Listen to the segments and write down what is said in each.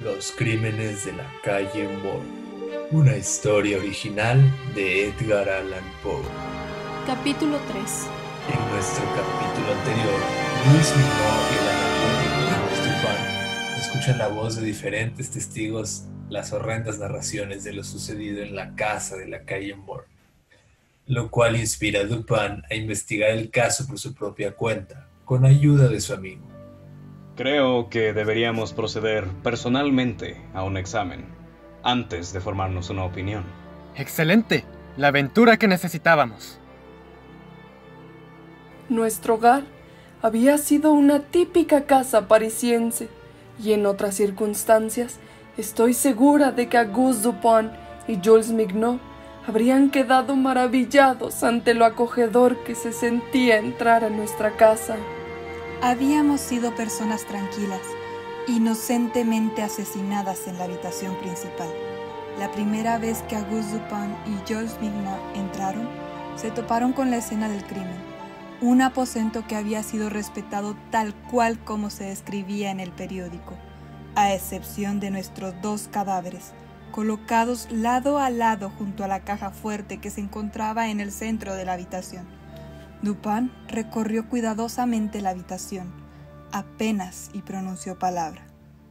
Los crímenes de la calle Moore. Una historia original de Edgar Allan Poe. Capítulo 3. En nuestro capítulo anterior, Luis Mignaud y el analógico Dupin escuchan la voz de diferentes testigos las horrendas narraciones de lo sucedido en la casa de la calle Moore, lo cual inspira a Dupin a investigar el caso por su propia cuenta, con ayuda de su amigo. Creo que deberíamos proceder personalmente a un examen, antes de formarnos una opinión. ¡Excelente! La aventura que necesitábamos. Nuestro hogar había sido una típica casa parisiense, y en otras circunstancias estoy segura de que Auguste Dupin y Jules Mignaud habrían quedado maravillados ante lo acogedor que se sentía entrar a nuestra casa. Habíamos sido personas tranquilas, inocentemente asesinadas en la habitación principal. La primera vez que Auguste Dupin y Jules Mignaud entraron, se toparon con la escena del crimen. Un aposento que había sido respetado tal cual como se describía en el periódico, a excepción de nuestros dos cadáveres, colocados lado a lado junto a la caja fuerte que se encontraba en el centro de la habitación. Dupin recorrió cuidadosamente la habitación, apenas y pronunció palabra,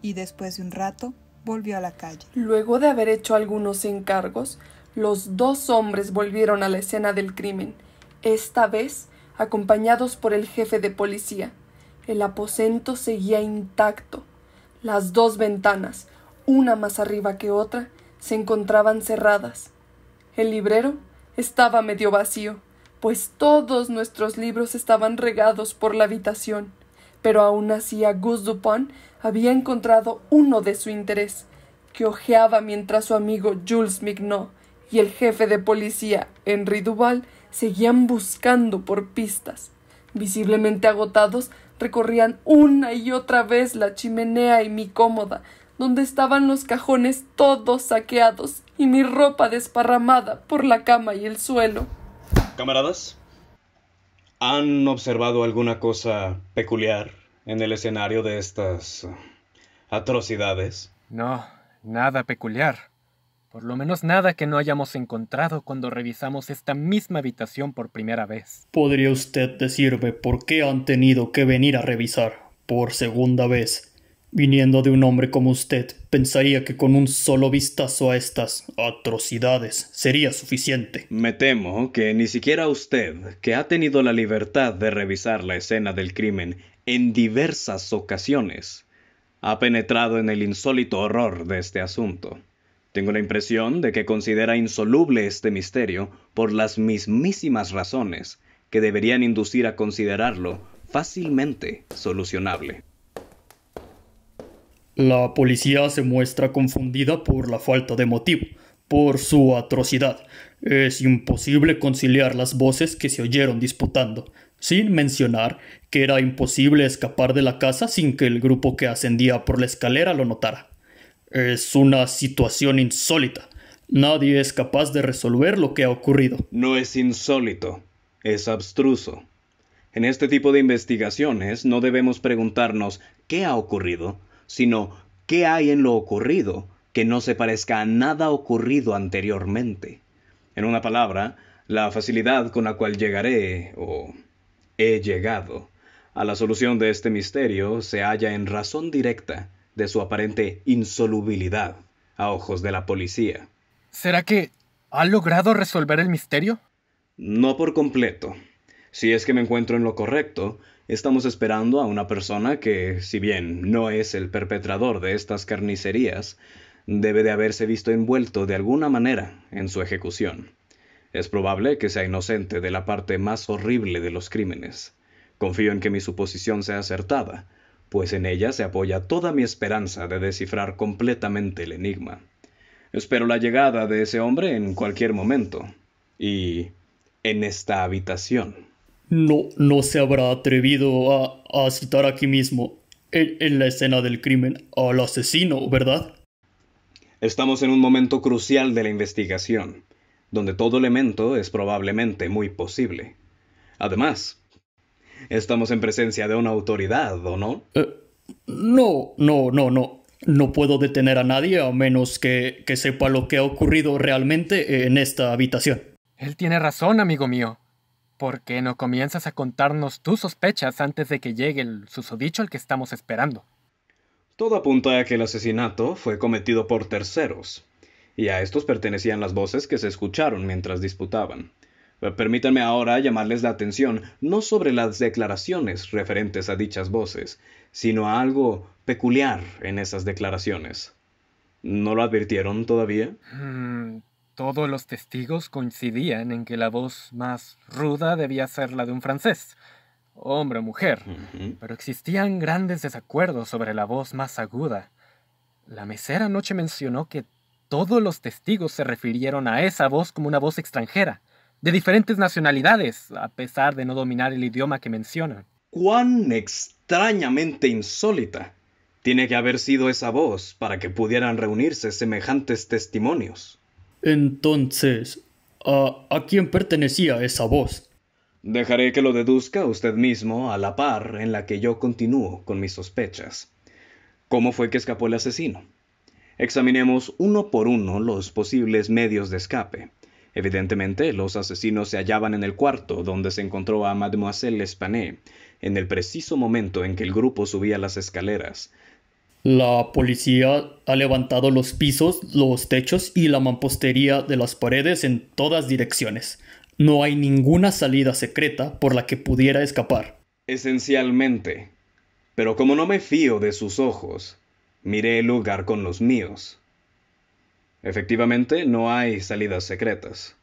y después de un rato volvió a la calle. Luego de haber hecho algunos encargos, los dos hombres volvieron a la escena del crimen, esta vez acompañados por el jefe de policía. El aposento seguía intacto. Las dos ventanas, una más arriba que otra, se encontraban cerradas. El librero estaba medio vacío, pues todos nuestros libros estaban regados por la habitación, pero aún así Auguste Dupin había encontrado uno de su interés, que hojeaba mientras su amigo Jules Mignaud y el jefe de policía, Henri Duval, seguían buscando por pistas. Visiblemente agotados, recorrían una y otra vez la chimenea y mi cómoda, donde estaban los cajones todos saqueados y mi ropa desparramada por la cama y el suelo. Camaradas, ¿han observado alguna cosa peculiar en el escenario de estas atrocidades? No, nada peculiar. Por lo menos nada que no hayamos encontrado cuando revisamos esta misma habitación por primera vez. ¿Podría usted decirme por qué han tenido que venir a revisar por segunda vez? Viniendo de un hombre como usted, pensaría que con un solo vistazo a estas atrocidades sería suficiente. Me temo que ni siquiera usted, que ha tenido la libertad de revisar la escena del crimen en diversas ocasiones, ha penetrado en el insólito horror de este asunto. Tengo la impresión de que considera insoluble este misterio por las mismísimas razones que deberían inducir a considerarlo fácilmente solucionable. La policía se muestra confundida por la falta de motivo, por su atrocidad. Es imposible conciliar las voces que se oyeron disputando, sin mencionar que era imposible escapar de la casa sin que el grupo que ascendía por la escalera lo notara. Es una situación insólita. Nadie es capaz de resolver lo que ha ocurrido. No es insólito, es abstruso. En este tipo de investigaciones no debemos preguntarnos qué ha ocurrido, sino qué hay en lo ocurrido que no se parezca a nada ocurrido anteriormente. En una palabra, la facilidad con la cual llegaré, o he llegado, a la solución de este misterio se halla en razón directa de su aparente insolubilidad a ojos de la policía. ¿Será que ha logrado resolver el misterio? No por completo. Si es que me encuentro en lo correcto, estamos esperando a una persona que, si bien no es el perpetrador de estas carnicerías, debe de haberse visto envuelto de alguna manera en su ejecución. Es probable que sea inocente de la parte más horrible de los crímenes. Confío en que mi suposición sea acertada, pues en ella se apoya toda mi esperanza de descifrar completamente el enigma. Espero la llegada de ese hombre en cualquier momento, y en esta habitación. No se habrá atrevido a citar aquí mismo, en la escena del crimen, al asesino, ¿verdad? Estamos en un momento crucial de la investigación, donde todo elemento es probablemente muy posible. Además, estamos en presencia de una autoridad, ¿o no? No. No puedo detener a nadie a menos que sepa lo que ha ocurrido realmente en esta habitación. Él tiene razón, amigo mío. ¿Por qué no comienzas a contarnos tus sospechas antes de que llegue el susodicho al que estamos esperando? Todo apunta a que el asesinato fue cometido por terceros, y a estos pertenecían las voces que se escucharon mientras disputaban. Permítanme ahora llamarles la atención no sobre las declaraciones referentes a dichas voces, sino a algo peculiar en esas declaraciones. ¿No lo advirtieron todavía? Todos los testigos coincidían en que la voz más ruda debía ser la de un francés, hombre o mujer, pero existían grandes desacuerdos sobre la voz más aguda. La mesera anoche mencionó que todos los testigos se refirieron a esa voz como una voz extranjera, de diferentes nacionalidades, a pesar de no dominar el idioma que mencionan. ¡Cuán extrañamente insólita tiene que haber sido esa voz para que pudieran reunirse semejantes testimonios! Entonces, ¿a quién pertenecía esa voz? Dejaré que lo deduzca usted mismo a la par en la que yo continúo con mis sospechas. ¿Cómo fue que escapó el asesino? Examinemos uno por uno los posibles medios de escape. Evidentemente, los asesinos se hallaban en el cuarto donde se encontró a Mademoiselle L'Espanaye, en el preciso momento en que el grupo subía las escaleras. La policía ha levantado los pisos, los techos y la mampostería de las paredes en todas direcciones. No hay ninguna salida secreta por la que pudiera escapar. Esencialmente. Pero como no me fío de sus ojos, miré el lugar con los míos. Efectivamente, no hay salidas secretas.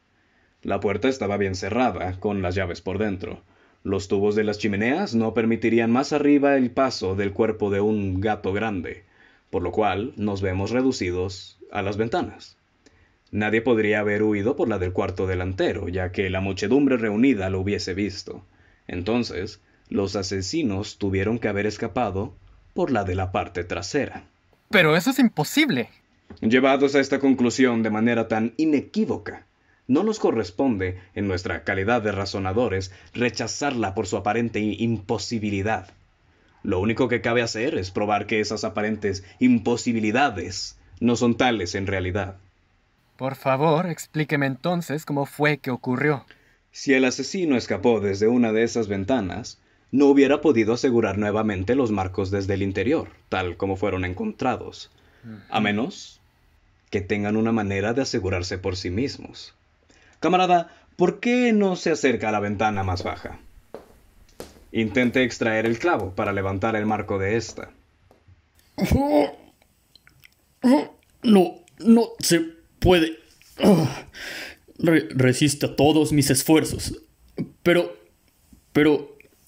La puerta estaba bien cerrada, con las llaves por dentro. Los tubos de las chimeneas no permitirían más arriba el paso del cuerpo de un gato grande, por lo cual nos vemos reducidos a las ventanas. Nadie podría haber huido por la del cuarto delantero, ya que la muchedumbre reunida lo hubiese visto. Entonces, los asesinos tuvieron que haber escapado por la de la parte trasera. ¡Pero eso es imposible! Llevados a esta conclusión de manera tan inequívoca, no nos corresponde, en nuestra calidad de razonadores, rechazarla por su aparente imposibilidad. Lo único que cabe hacer es probar que esas aparentes imposibilidades no son tales en realidad. Por favor, explíqueme entonces cómo fue que ocurrió. Si el asesino escapó desde una de esas ventanas, no hubiera podido asegurar nuevamente los marcos desde el interior, tal como fueron encontrados, a menos que tengan una manera de asegurarse por sí mismos. Camarada, ¿por qué no se acerca a la ventana más baja? Intente extraer el clavo para levantar el marco de esta. No se puede. Resiste a todos mis esfuerzos. Pero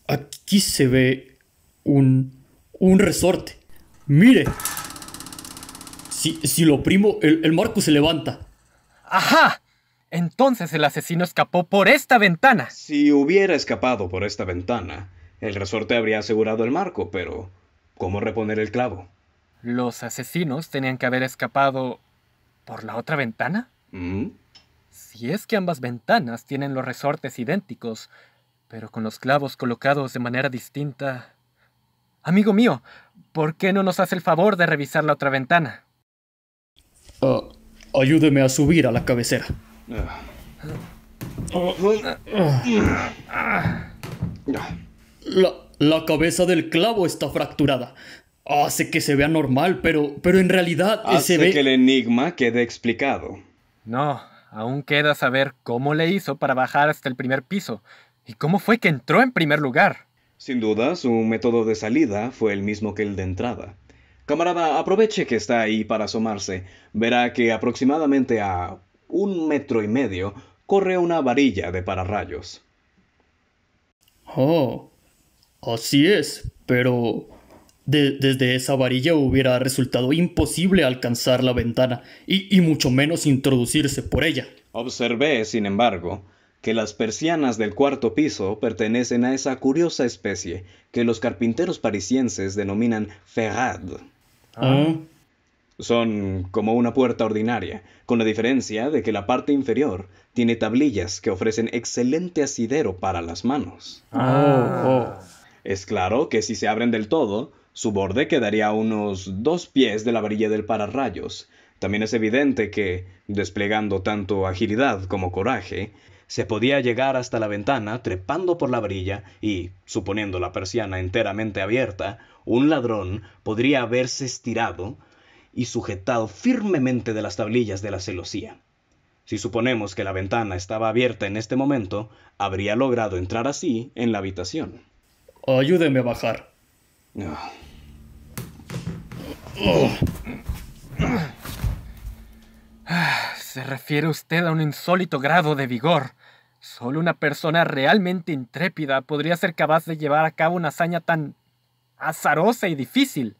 aquí se ve un resorte. Mire. Si lo oprimo, el marco se levanta. ¡Ajá! Entonces el asesino escapó por esta ventana. Si hubiera escapado por esta ventana, el resorte habría asegurado el marco, pero ¿cómo reponer el clavo? ¿Los asesinos tenían que haber escapado por la otra ventana? Si es que ambas ventanas tienen los resortes idénticos, pero con los clavos colocados de manera distinta... Amigo mío, ¿por qué no nos hace el favor de revisar la otra ventana? Ayúdeme a subir a la cabecera. La cabeza del clavo está fracturada. Hace que se vea normal, pero en realidad se ve... Hace que el enigma quede explicado. No, aún queda saber cómo le hizo para bajar hasta el primer piso y cómo fue que entró en primer lugar. Sin duda, su método de salida fue el mismo que el de entrada. Camarada, aproveche que está ahí para asomarse. Verá que aproximadamente a 1,5 metros corre una varilla de pararrayos. Oh, así es, pero desde esa varilla hubiera resultado imposible alcanzar la ventana y mucho menos introducirse por ella. Observé, sin embargo, que las persianas del cuarto piso pertenecen a esa curiosa especie que los carpinteros parisienses denominan ferrade. Son como una puerta ordinaria, con la diferencia de que la parte inferior tiene tablillas que ofrecen excelente asidero para las manos. Es claro que si se abren del todo, Su borde quedaría a unos 2 pies de la varilla del pararrayos. También es evidente que, desplegando tanto agilidad como coraje, se podía llegar hasta la ventana trepando por la varilla y, suponiendo la persiana enteramente abierta, un ladrón podría haberse estirado y sujetado firmemente de las tablillas de la celosía. Si suponemos que la ventana estaba abierta en este momento, habría logrado entrar así en la habitación. Ayúdeme a bajar. Ah. Se refiere usted a un insólito grado de vigor. Solo una persona realmente intrépida podría ser capaz de llevar a cabo una hazaña tan azarosa y difícil.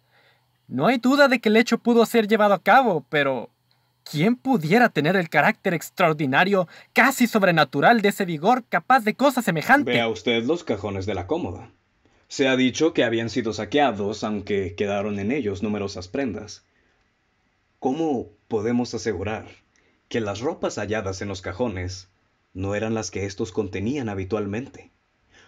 No hay duda de que el hecho pudo ser llevado a cabo, pero ¿quién pudiera tener el carácter extraordinario, casi sobrenatural de ese vigor capaz de cosa semejante? Vea usted los cajones de la cómoda. Se ha dicho que habían sido saqueados, aunque quedaron en ellos numerosas prendas. ¿Cómo podemos asegurar que las ropas halladas en los cajones no eran las que estos contenían habitualmente?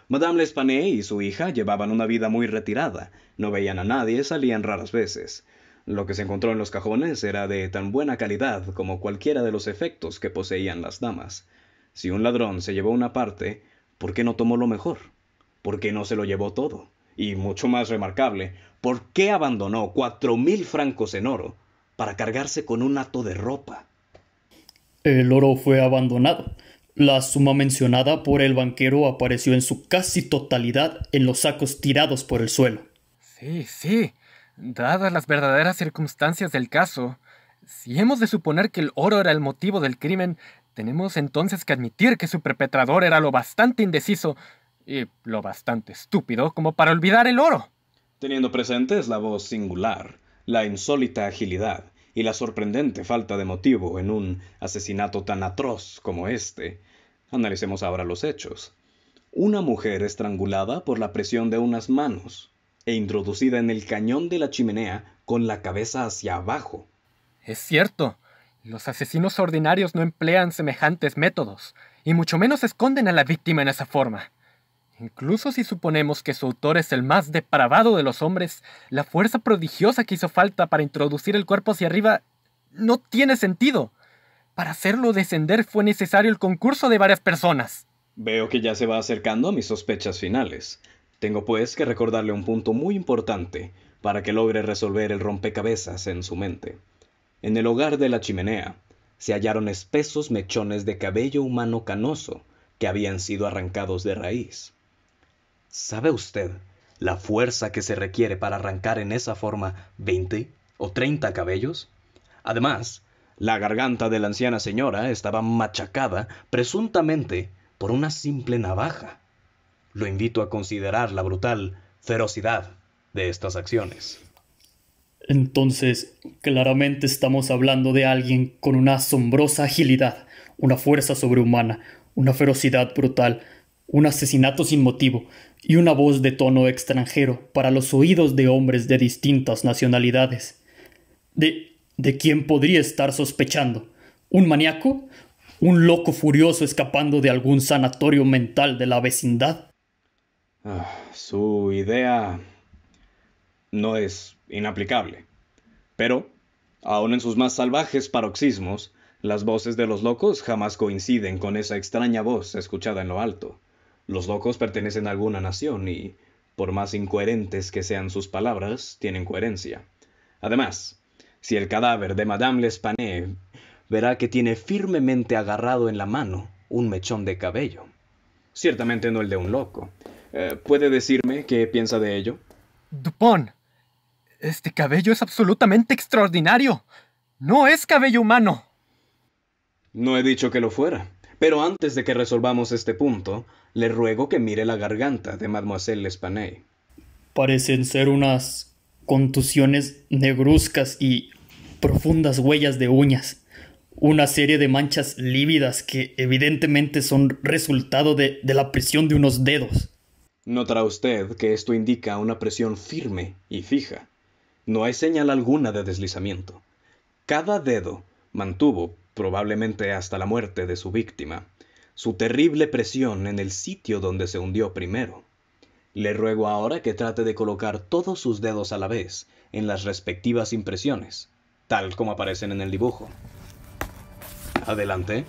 Madame L'Espanaye y su hija llevaban una vida muy retirada, no veían a nadie, salían raras veces. Lo que se encontró en los cajones era de tan buena calidad como cualquiera de los efectos que poseían las damas. Si un ladrón se llevó una parte, ¿por qué no tomó lo mejor? ¿Por qué no se lo llevó todo? Y mucho más remarcable, ¿por qué abandonó 4.000 francos en oro para cargarse con un hato de ropa? El oro fue abandonado. La suma mencionada por el banquero apareció en su casi totalidad en los sacos tirados por el suelo. Sí. Dadas las verdaderas circunstancias del caso, si hemos de suponer que el oro era el motivo del crimen, tenemos entonces que admitir que su perpetrador era lo bastante indeciso y lo bastante estúpido como para olvidar el oro. Teniendo presentes la voz singular, la insólita agilidad y la sorprendente falta de motivo en un asesinato tan atroz como este, analicemos ahora los hechos. Una mujer estrangulada por la presión de unas manos e introducida en el cañón de la chimenea con la cabeza hacia abajo. Es cierto, los asesinos ordinarios no emplean semejantes métodos, y mucho menos esconden a la víctima en esa forma. Incluso si suponemos que su autor es el más depravado de los hombres, la fuerza prodigiosa que hizo falta para introducir el cuerpo hacia arriba no tiene sentido. Para hacerlo descender fue necesario el concurso de varias personas. Veo que ya se va acercando a mis sospechas finales. Tengo pues que recordarle un punto muy importante para que logre resolver el rompecabezas en su mente. En el hogar de la chimenea se hallaron espesos mechones de cabello humano canoso que habían sido arrancados de raíz. ¿Sabe usted la fuerza que se requiere para arrancar en esa forma 20 o 30 cabellos? Además, la garganta de la anciana señora estaba machacada presuntamente por una simple navaja. Lo invito a considerar la brutal ferocidad de estas acciones. Entonces, claramente estamos hablando de alguien con una asombrosa agilidad, una fuerza sobrehumana, una ferocidad brutal, un asesinato sin motivo y una voz de tono extranjero para los oídos de hombres de distintas nacionalidades. ¿De quién podría estar sospechando? ¿Un maníaco? ¿Un loco furioso escapando de algún sanatorio mental de la vecindad? Su idea no es inaplicable, pero, aun en sus más salvajes paroxismos, las voces de los locos jamás coinciden con esa extraña voz escuchada en lo alto. Los locos pertenecen a alguna nación y, por más incoherentes que sean sus palabras, tienen coherencia. Además, si el cadáver de Madame L'Espanaye, verá que tiene firmemente agarrado en la mano un mechón de cabello. Ciertamente no el de un loco. ¿Puede decirme qué piensa de ello? Dupont, este cabello es absolutamente extraordinario. No es cabello humano. No he dicho que lo fuera, pero antes de que resolvamos este punto, le ruego que mire la garganta de Mademoiselle L'Espanaye. Parecen ser unas contusiones negruzcas y profundas huellas de uñas. Una serie de manchas lívidas que evidentemente son resultado de la presión de unos dedos. Notará usted que esto indica una presión firme y fija. No hay señal alguna de deslizamiento. Cada dedo mantuvo, probablemente hasta la muerte de su víctima, su terrible presión en el sitio donde se hundió primero. Le ruego ahora que trate de colocar todos sus dedos a la vez en las respectivas impresiones, tal como aparecen en el dibujo. Adelante.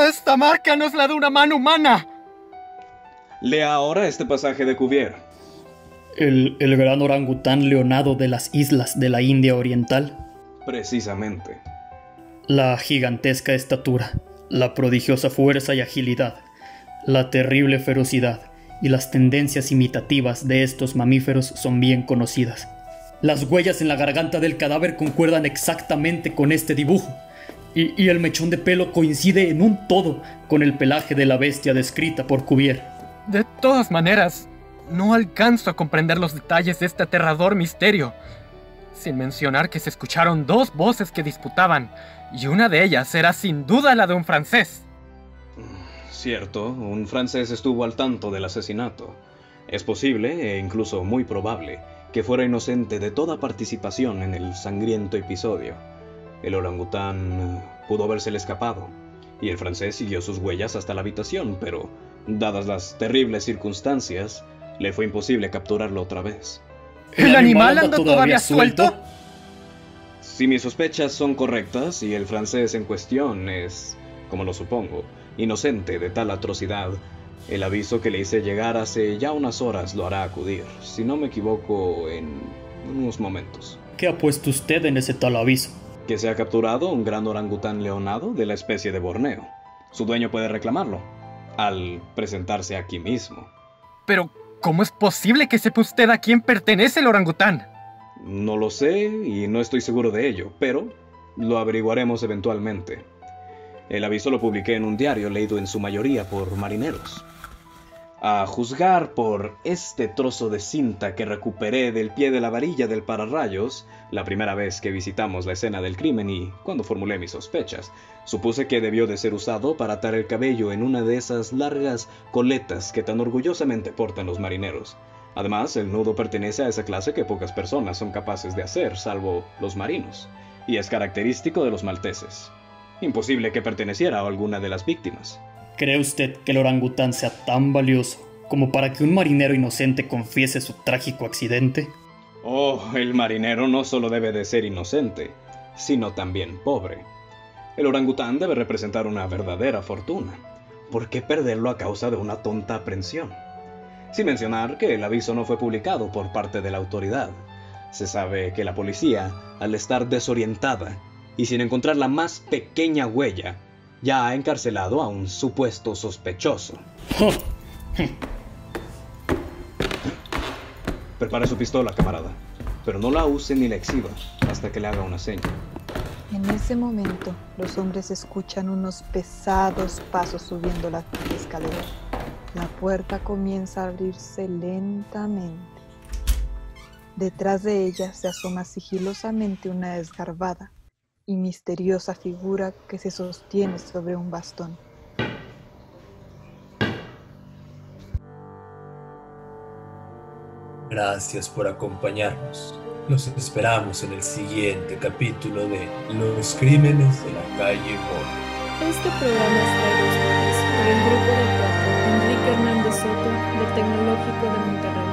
¡Esta marca no es la de una mano humana! Lea ahora este pasaje de Cuvier. El gran orangután leonado de las islas de la India Oriental. Precisamente. La gigantesca estatura, la prodigiosa fuerza y agilidad, la terrible ferocidad y las tendencias imitativas de estos mamíferos son bien conocidas. Las huellas en la garganta del cadáver concuerdan exactamente con este dibujo, y el mechón de pelo coincide en un todo con el pelaje de la bestia descrita por Cuvier. De todas maneras, no alcanzo a comprender los detalles de este aterrador misterio, sin mencionar que se escucharon dos voces que disputaban, y una de ellas era sin duda la de un francés. Cierto, un francés estuvo al tanto del asesinato. Es posible, e incluso muy probable, que fuera inocente de toda participación en el sangriento episodio. El orangután pudo habérsele escapado, y el francés siguió sus huellas hasta la habitación, pero, dadas las terribles circunstancias, le fue imposible capturarlo otra vez. ¿El animal anda todavía suelto? Si mis sospechas son correctas y el francés en cuestión es, como lo supongo, inocente de tal atrocidad, el aviso que le hice llegar hace ya unas horas lo hará acudir, si no me equivoco, en unos momentos. ¿Qué ha puesto usted en ese tal aviso? Que se ha capturado un gran orangután leonado de la especie de Borneo. Su dueño puede reclamarlo, al presentarse aquí mismo. Pero, ¿cómo es posible que sepa usted a quién pertenece el orangután? No lo sé y no estoy seguro de ello, pero lo averiguaremos eventualmente. El aviso lo publiqué en un diario leído en su mayoría por marineros. A juzgar por este trozo de cinta que recuperé del pie de la varilla del pararrayos, la primera vez que visitamos la escena del crimen y cuando formulé mis sospechas, supuse que debió de ser usado para atar el cabello en una de esas largas coletas que tan orgullosamente portan los marineros. Además, el nudo pertenece a esa clase que pocas personas son capaces de hacer, salvo los marinos, y es característico de los malteses. Imposible que perteneciera a alguna de las víctimas. ¿Cree usted que el orangután sea tan valioso como para que un marinero inocente confiese su trágico accidente? Oh, el marinero no solo debe de ser inocente, sino también pobre. El orangután debe representar una verdadera fortuna. ¿Por qué perderlo a causa de una tonta aprehensión? Sin mencionar que el aviso no fue publicado por parte de la autoridad. Se sabe que la policía, al estar desorientada y sin encontrar la más pequeña huella, ya ha encarcelado a un supuesto sospechoso. Prepare su pistola, camarada, pero no la use ni la exhiba hasta que le haga una seña. En ese momento, los hombres escuchan unos pesados pasos subiendo la escalera. La puerta comienza a abrirse lentamente. Detrás de ella se asoma sigilosamente una desgarbada y misteriosa figura que se sostiene sobre un bastón. Gracias por acompañarnos. Los esperamos en el siguiente capítulo de Los Crímenes de la Calle Mora. Este programa es traído a ustedes por el grupo de teatro Enrique Hernández Soto del Tecnológico de Monterrey.